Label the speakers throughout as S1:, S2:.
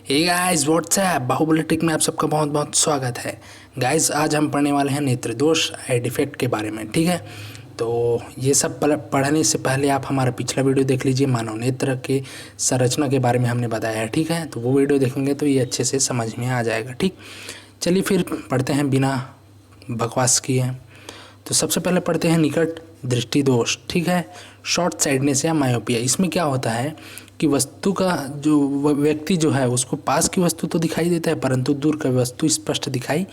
S1: हे guys what's up Bahubali tech में आप सबका बहुत बहुत स्वागत है। गाइस आज हम पढ़ने वाले हैं नेत्र दोष आई डिफेक्ट के बारे में। ठीक है, तो ये सब पढ़ने से पहले आप हमारा पिछला वीडियो देख लीजिए, मानव नेत्र के संरचना के बारे में हमने बताया है। ठीक है, तो वो वीडियो देखेंगे तो ये अच्छे से समझ में आ जाएगा। ठीक, चलिए फिर पढ़ते हैं बिना बकवास किए। तो सबसे पहले पढ़ते हैं निकट दृष्टि दोष। ठीक है, शॉर्ट साइडनेस या मायोपिया। इसमें क्या होता है कि वस्तु का जो व्यक्ति जो है उसको पास की वस्तु तो दिखाई देता है परंतु दूर का वस्तु स्पष्ट दिखाई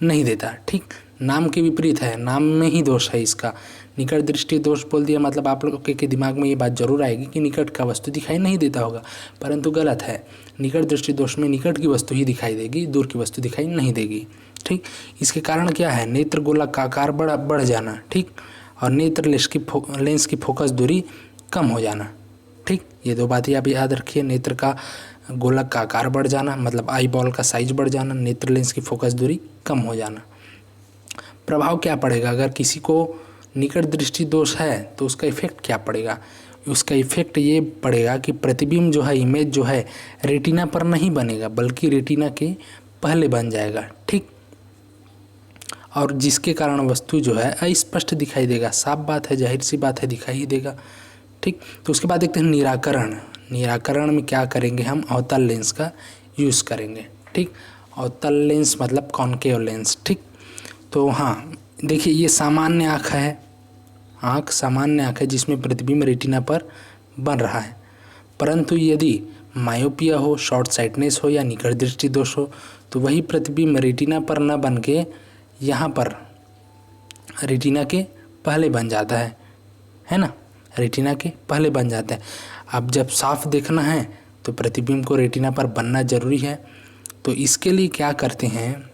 S1: नहीं देता। ठीक, नाम के विपरीत है, नाम में ही दोष है इसका। निकट दृष्टि दोष बोल दिया मतलब आप लोग के दिमाग में ये बात जरूर आएगी कि निकट का वस्तु दिखाई नहीं देता होगा, परंतु गलत है। निकट दृष्टि दोष में निकट की वस्तु ही दिखाई देगी, दूर की वस्तु दिखाई नहीं देगी। ठीक, इसके कारण क्या है? नेत्र गोलक का आकार बढ़ जाना। ठीक, और नेत्र लेंस की फोकस दूरी कम हो जाना। ठीक, ये दो बातें आप याद रखिए। नेत्र का गोलक का आकार बढ़ जाना मतलब आई बॉल का साइज बढ़ जाना, नेत्र लेंस की फोकस दूरी कम हो जाना। प्रभाव क्या पड़ेगा? अगर किसी को निकट दृष्टि दोष है तो उसका इफेक्ट क्या पड़ेगा? उसका इफेक्ट ये पड़ेगा कि प्रतिबिंब जो है, इमेज जो है रेटिना पर नहीं बनेगा बल्कि रेटिना के पहले बन जाएगा। ठीक, और जिसके कारण वस्तु जो है अस्पष्ट दिखाई देगा। साफ बात है, जाहिर सी बात है, दिखाई ही देगा। ठीक, तो उसके बाद देखते हैं निराकरण। निराकरण में क्या करेंगे? हम अवतल लेंस का यूज़ करेंगे। ठीक, अवतल लेंस मतलब कॉनकेव लेंस। ठीक, तो हाँ देखिए ये सामान्य आँख है, आँख सामान्य आँख है जिसमें प्रतिबिंब रेटिना पर बन रहा है। परंतु यदि मायोपिया हो, शॉर्ट साइटनेस हो या निकट दृष्टि दोष हो तो वही प्रतिबिंब रेटिना पर न बन के यहाँ पर रेटिना के पहले बन जाता है ना, रेटिना के पहले बन जाता है। अब जब साफ देखना है तो प्रतिबिंब को रेटिना पर बनना जरूरी है। तो इसके लिए क्या करते हैं?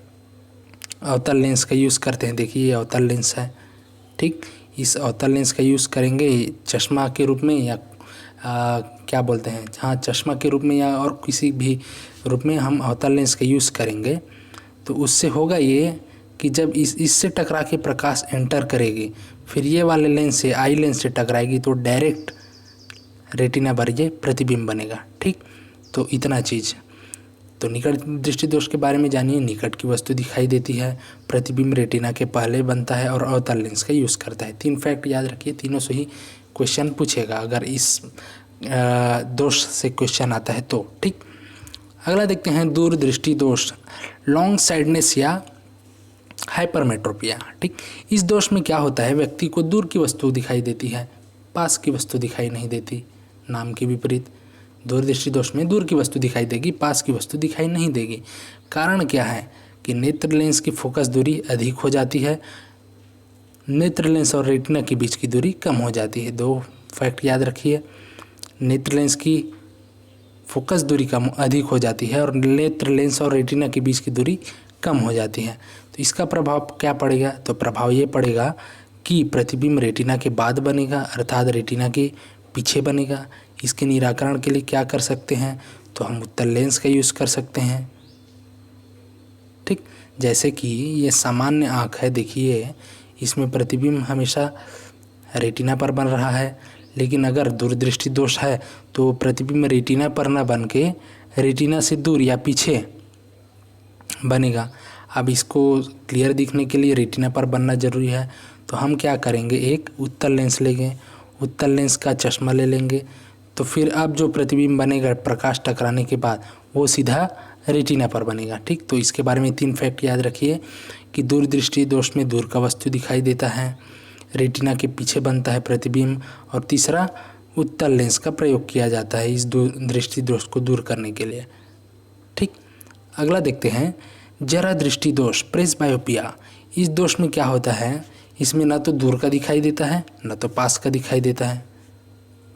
S1: अवतल लेंस का यूज़ करते हैं। देखिए ये अवतल लेंस है। ठीक, इस अवतल लेंस का यूज़ करेंगे चश्मा के रूप में या क्या बोलते हैं, हाँ चश्मा के रूप में या और किसी भी रूप में हम अवतल लेंस का यूज़ करेंगे। तो उससे होगा ये कि जब इससे टकरा के प्रकाश एंटर करेगी फिर ये वाले लेंस से आई लेंस से टकराएगी तो डायरेक्ट रेटिना पर ये प्रतिबिंब बनेगा। ठीक, तो इतना चीज़। तो निकट दृष्टि दोष के बारे में जानिए। निकट की वस्तु दिखाई देती है, प्रतिबिंब रेटिना के पहले बनता है और अवतल लेंस का यूज़ करता है। 3 फैक्ट याद रखिए, तीनों से ही क्वेश्चन पूछेगा अगर इस दोष से क्वेश्चन आता है तो। ठीक, अगला देखते हैं दूर दृष्टि दोष, लॉन्ग साइडनेस या हाइपरमेट्रोपिया। ठीक, इस दोष में क्या होता है? व्यक्ति को दूर की वस्तु दिखाई देती है, पास की वस्तु दिखाई नहीं देती। नाम के विपरीत दूरदृष्टि दोष में दूर की वस्तु दिखाई देगी, पास की वस्तु दिखाई नहीं देगी। कारण क्या है कि नेत्र लेंस की फोकस दूरी अधिक हो जाती है, नेत्र लेंस और रेटिना के बीच की दूरी कम हो जाती है। 2 फैक्ट याद रखिए, नेत्र लेंस की फोकस दूरी कम अधिक हो जाती है और नेत्र लेंस और रेटिना के बीच की दूरी कम हो जाती है। तो इसका प्रभाव क्या पड़ेगा? तो प्रभाव ये पड़ेगा कि प्रतिबिंब रेटिना के बाद बनेगा अर्थात रेटिना के पीछे बनेगा। इसके निराकरण के लिए क्या कर सकते हैं? तो हम उत्तल लेंस का यूज़ कर सकते हैं। ठीक, जैसे कि ये सामान्य आँख है, देखिए इसमें प्रतिबिंब हमेशा रेटिना पर बन रहा है, लेकिन अगर दूरदृष्टि दोष है तो प्रतिबिंब रेटिना पर न बन के रेटिना से दूर या पीछे बनेगा। अब इसको क्लियर दिखने के लिए रेटिना पर बनना ज़रूरी है, तो हम क्या करेंगे? एक उत्तल लेंस लेंगे, उत्तल लेंस का चश्मा ले लेंगे, तो फिर अब जो प्रतिबिंब बनेगा प्रकाश टकराने के बाद वो सीधा रेटिना पर बनेगा। ठीक, तो इसके बारे में 3 फैक्ट याद रखिए कि दूरदृष्टि दोष में दूर का वस्तु दिखाई देता है, रेटिना के पीछे बनता है प्रतिबिंब, और तीसरा उत्तल लेंस का प्रयोग किया जाता है इस दृष्टि दोष को दूर करने के लिए। ठीक, अगला देखते हैं जरा दृष्टि दोष, प्रेसबायोपिया। इस दोष में क्या होता है? इसमें ना तो दूर का दिखाई देता है ना तो पास का दिखाई देता है।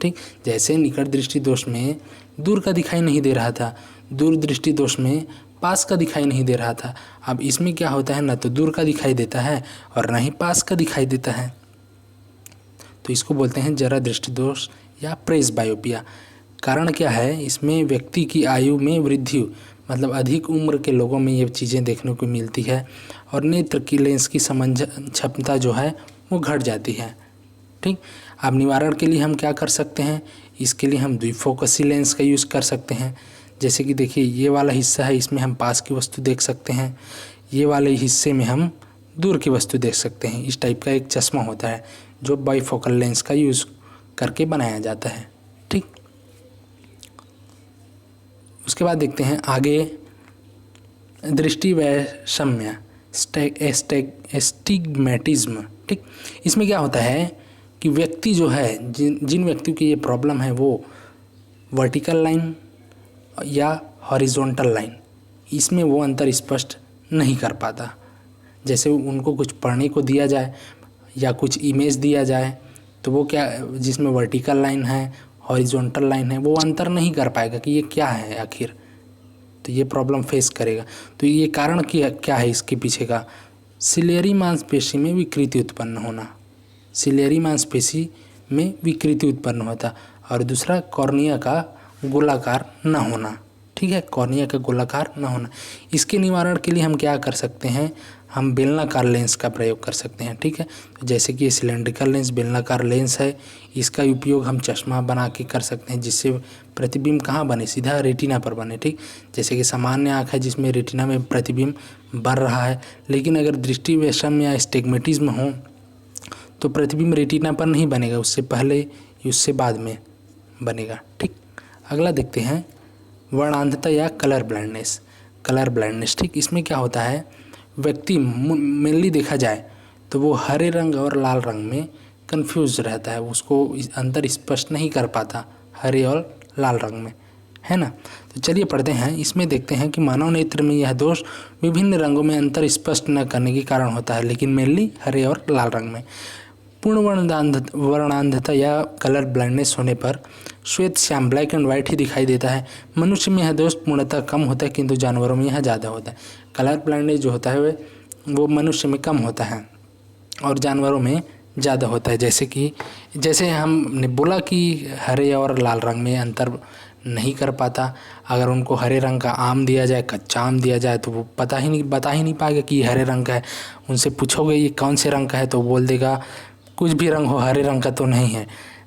S1: ठीक, जैसे निकट दृष्टि दोष में दूर का दिखाई नहीं दे रहा था, दूर दृष्टि दोष में पास का दिखाई नहीं दे रहा था। अब इसमें क्या होता है? ना तो दूर का दिखाई देता है और ना ही पास का दिखाई देता है। तो इसको बोलते हैं जरा दृष्टि दोष या प्रेसबायोपिया। कारण क्या है? इसमें व्यक्ति की आयु में वृद्धि मतलब अधिक उम्र के लोगों में ये चीज़ें देखने को मिलती है और नेत्र की लेंस की समझ क्षमता जो है वो घट जाती है। ठीक, अब निवारण के लिए हम क्या कर सकते हैं? इसके लिए हम द्विफोकसी लेंस का यूज़ कर सकते हैं। जैसे कि देखिए ये वाला हिस्सा है, इसमें हम पास की वस्तु देख सकते हैं, ये वाले हिस्से में हम दूर की वस्तु देख सकते हैं। इस टाइप का एक चश्मा होता है जो बाईफोकल लेंस का यूज़ करके बनाया जाता है। ठीक, उसके बाद देखते हैं आगे दृष्टि वैषम्य एस्टिग्मेटिज्म। ठीक, इसमें क्या होता है कि व्यक्ति जो है, जिन व्यक्तियों की ये प्रॉब्लम है वो वर्टिकल लाइन या हॉरिजॉन्टल लाइन, इसमें वो अंतर स्पष्ट नहीं कर पाता। जैसे उनको कुछ पढ़ने को दिया जाए या कुछ इमेज दिया जाए तो वो क्या, जिसमें वर्टिकल लाइन है हॉरिजॉन्टल लाइन है, वो अंतर नहीं कर पाएगा कि ये क्या है आखिर, तो ये प्रॉब्लम फेस करेगा। तो ये कारण क्या है इसके पीछे का, सिलियरी मांसपेशी में विकृति उत्पन्न होना, सिलियरी मांसपेशी में विकृति उत्पन्न होता, और दूसरा कॉर्निया का गोलाकार न होना। ठीक है, कॉर्निया का गोलाकार न होना। इसके निवारण के लिए हम क्या कर सकते हैं, हम बेलनाकार लेंस का प्रयोग कर सकते हैं। ठीक है, तो जैसे कि ये सिलेंड्रिकल लेंस बेलनाकार लेंस है, इसका उपयोग हम चश्मा बना के कर सकते हैं जिससे प्रतिबिंब कहाँ बने, सीधा रेटिना पर बने। ठीक, जैसे कि सामान्य आँख है जिसमें रेटिना में प्रतिबिंब बन रहा है, लेकिन अगर दृष्टि वैषम्य या एस्टिग्मेटिज्म हो तो प्रतिबिंब रेटिना पर नहीं बनेगा, उससे पहले उससे बाद में बनेगा। ठीक, अगला देखते हैं वर्णांधता या कलर ब्लाइंडनेस। कलर ब्लाइंडनेस, ठीक, इसमें क्या होता है, व्यक्ति मेनली देखा जाए तो वो हरे रंग और लाल रंग में कंफ्यूज रहता है, उसको अंतर स्पष्ट नहीं कर पाता हरे और लाल रंग में, है ना। तो चलिए पढ़ते हैं। इसमें देखते हैं कि मानव नेत्र में यह दोष विभिन्न रंगों में अंतर स्पष्ट न करने के कारण होता है, लेकिन मेनली हरे और लाल रंग में। पूर्ण वर्णांधता या कलर ब्लाइंडनेस होने पर श्वेत श्याम ब्लैक एंड वाइट ही दिखाई देता है। मनुष्य में यह दोष पूर्णतः कम होता है, किंतु जानवरों में यह ज़्यादा होता है। कलर ब्लाइंडनेस जो होता है वो मनुष्य में कम होता है और जानवरों में ज़्यादा होता है। जैसे हमने बोला कि हरे और लाल रंग में अंतर नहीं कर पाता। अगर उनको हरे रंग का आम दिया जाए, कच्चा आम दिया जाए, तो वो बता ही नहीं पाएगा कि ये हरे रंग का है। उनसे पूछोगे ये कौन से रंग का है तो बोल देगा कुछ भी रंग हो, हरे रंग का तो नहीं है।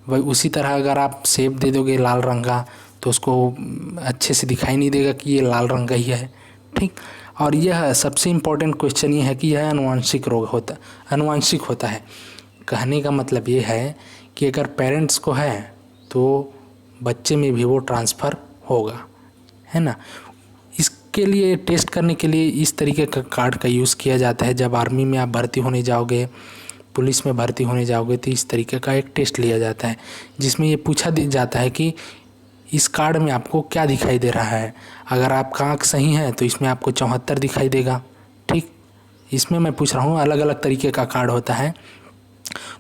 S1: वही उसी तरह अगर आप सेब दे दोगे लाल रंग का तो उसको अच्छे से दिखाई नहीं देगा कि ये लाल रंग का ही है। ठीक, और यह सबसे इम्पोर्टेंट क्वेश्चन ये है कि यह अनुवांशिक होता है। कहने का मतलब ये है कि अगर पेरेंट्स को है तो बच्चे में भी वो ट्रांसफ़र होगा, है ना। इसके लिए टेस्ट करने के लिए इस तरीके का कार्ड का यूज़ किया जाता है। जब आर्मी में आप भर्ती होने जाओगे, पुलिस में भर्ती होने जाओगे, तो इस तरीके का एक टेस्ट लिया जाता है जिसमें ये पूछा जाता है कि इस कार्ड में आपको क्या दिखाई दे रहा है। अगर आपका आँख सही है तो इसमें आपको 74 दिखाई देगा। ठीक, इसमें मैं पूछ रहा हूँ, अलग अलग तरीके का कार्ड होता है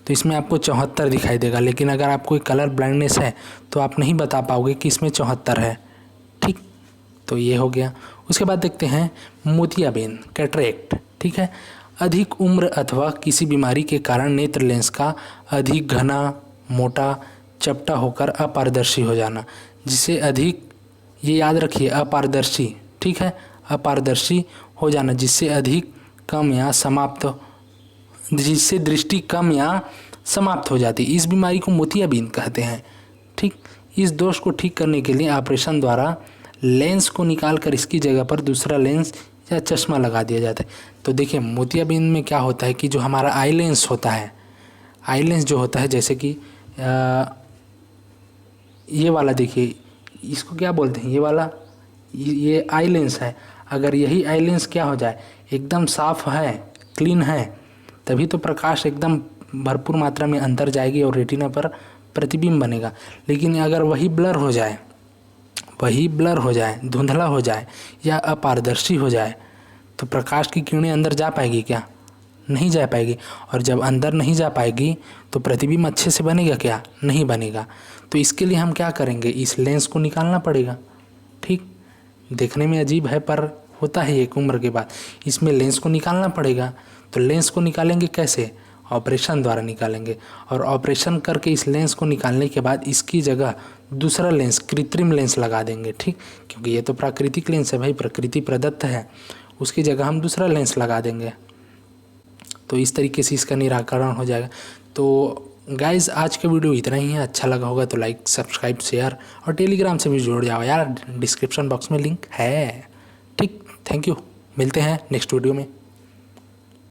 S1: तो इसमें आपको 74 दिखाई देगा। लेकिन अगर आपको कलर ब्लाइंडनेस है तो आप नहीं बता पाओगे कि इसमें 74 है। ठीक, तो ये हो गया। उसके बाद देखते हैं मोतियाबिंद, कैटरेक्ट। ठीक है, अधिक उम्र अथवा किसी बीमारी के कारण नेत्र लेंस का अधिक घना, मोटा, चपटा होकर अपारदर्शी हो जाना, जिससे अधिक, ये याद रखिए, अपारदर्शी, ठीक है, अपारदर्शी हो जाना, जिससे अधिक कम या समाप्त, जिससे दृष्टि कम या समाप्त हो जाती। इस बीमारी को मोतियाबिंद कहते हैं। ठीक, इस दोष को ठीक करने के लिए ऑपरेशन द्वारा लेंस को निकालकर इसकी जगह पर दूसरा लेंस या चश्मा लगा दिया जाता है। तो देखिए मोतियाबिंद में क्या होता है कि जो हमारा आई लेंस होता है, आई लेंस जो होता है, जैसे कि ये वाला देखिए, इसको क्या बोलते हैं, ये वाला, ये आई लेंस है। अगर यही आई लेंस क्या हो जाए, एकदम साफ है, क्लीन है, तभी तो प्रकाश एकदम भरपूर मात्रा में अंदर जाएगी और रेटिना पर प्रतिबिंब बनेगा। लेकिन अगर वही ब्लर हो जाए, धुंधला हो जाए या अपारदर्शी हो जाए तो प्रकाश की किरणें अंदर जा पाएगी क्या? नहीं जा पाएगी। और जब अंदर नहीं जा पाएगी तो प्रतिबिंब अच्छे से बनेगा क्या? नहीं बनेगा। तो इसके लिए हम क्या करेंगे, इस लेंस को निकालना पड़ेगा। ठीक, देखने में अजीब है पर होता है एक उम्र के बाद, इसमें लेंस को निकालना पड़ेगा। तो लेंस को निकालेंगे कैसे? ऑपरेशन द्वारा निकालेंगे। और ऑपरेशन करके इस लेंस को निकालने के बाद इसकी जगह दूसरा लेंस, कृत्रिम लेंस लगा देंगे। ठीक, क्योंकि ये तो प्राकृतिक लेंस है भाई, प्रकृति प्रदत्त है, उसकी जगह हम दूसरा लेंस लगा देंगे। तो इस तरीके से इसका निराकरण हो जाएगा। तो गाइज़ आज का वीडियो इतना ही है, अच्छा लगा होगा तो लाइक सब्सक्राइब शेयर और टेलीग्राम से भी जुड़ जाओ यार, डिस्क्रिप्शन बॉक्स में लिंक है। ठीक, थैंक यू, मिलते हैं नेक्स्ट वीडियो में।